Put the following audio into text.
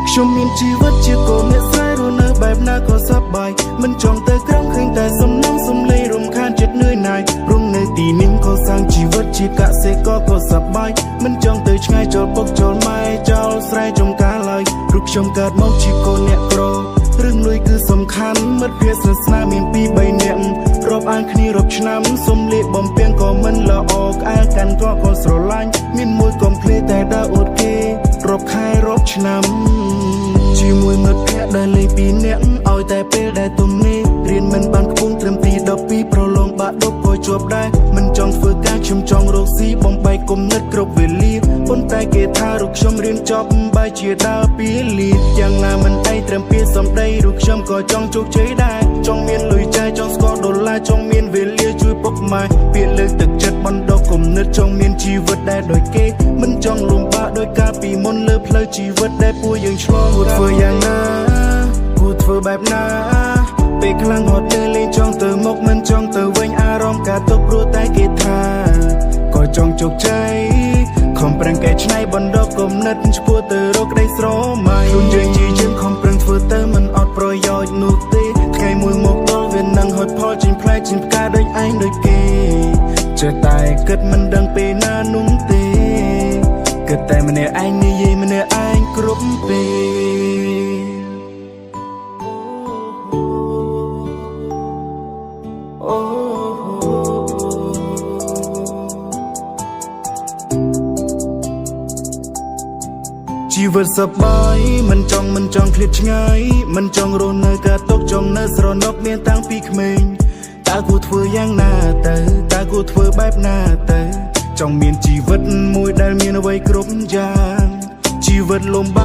ខ្ញុំមានជីវិតជាកូនអ្នកស្រីរស់នៅបែបណាក៏សប្បាយមិនចង់ទៅក្រំឃើញតែសំណងសំឡេងរំខានចិត្តនឿយណាយរំនៅទីនេះក៏សាងជីវិតជាកសិករក៏សប្បាយមិនចង់ទៅឆ្ងាយចូលពុកចូលម៉ែចោលស្រែចំការឡើយព្រោះខ្ញុំកើតមកជាកូនអ្នកក្ររឿងលុយគឺសំខាន់មិត្តភក្តិស្នេហ៍មាន2 3នាក់រាប់អានគ្នារាប់ឆ្នាំសុំលេបបំពេញក៏មិនល្អក្អែលកាន់ក៏ស្រឡាញ់មានមួយកុំភ្លេចតែដើរអួតគេរាប់ខែរាប់ឆ្នាំជាមួយមិត្តភក្តិដែលលេង2នាក់ឲ្យតែពេលដែលទំនេររៀនមិនបានខ្ពង់ត្រឹមទី12ប្រឡងបាក់ដប់ក៏ជាប់ដែរមិនចង់ធ្វើការខ្ញុំចង់រកស៊ីបំបែកគំនិតគ្រប់វេលាប៉ុន្តែគេថារូបខ្ញុំរៀនចប់បែរជាដើរពីលាយ៉ាងណាមិនឯងត្រឹមពីសំដីរូបខ្ញុំក៏ចង់ជោគជ័យដែរចង់មានលុយចាយចង់ស្គាល់ដុល្លារចង់មានវេលាជួយពុកម៉ែពាក្យលើកទឹកចិត្តបណ្ដុះគំនិតចង់មានជីវិតដែលដូចគេមិនចង់លំបាកដោយការពីមុនលើផ្លូវជីវិតដែលពួកយើងឆ្លងគួរធ្វើយ៉ាងណាគួរធ្វើបែបណាពេលខ្លាំងហត់ពេលលេងចង់ទៅមុខមិនចង់ទៅវិញអារម្មណ៍ការទុកព្រោះតែគេថាក៏ចង់ជោគជ័យខំប្រឹងកែច្នៃបណ្ដុះគំនិតឆ្ពោះទៅរកក្តីស្រមៃខ្លួនយើងជាយើងខំប្រឹងធ្វើទៅមិនអត់ប្រយោជន៍នោះទេថ្ងៃមួយមកដល់វានឹងហត់ផលចេញផ្លែចេញផ្កាដូចឯងដូចគេចេះតែគិតមិនដឹងពេលណានោះទេគិតតែម្នាក់ឯងនិយាយម្នាក់ឯងគ្រប់ពេលជីវិតសប្បាយមិនចង់ឃ្លាតឆ្ងាយមិនចង់រស់នៅការຕົកចង់នៅស្រណុកមានតាំងពីក្មេងតើគួរធ្វើយ៉ាងណាទៅតើគួរធ្វើបែបណាទៅចង់មានជីវិតមួយដែលមានអ្វីគ្រប់យ៉ាងជីវិតលំបាក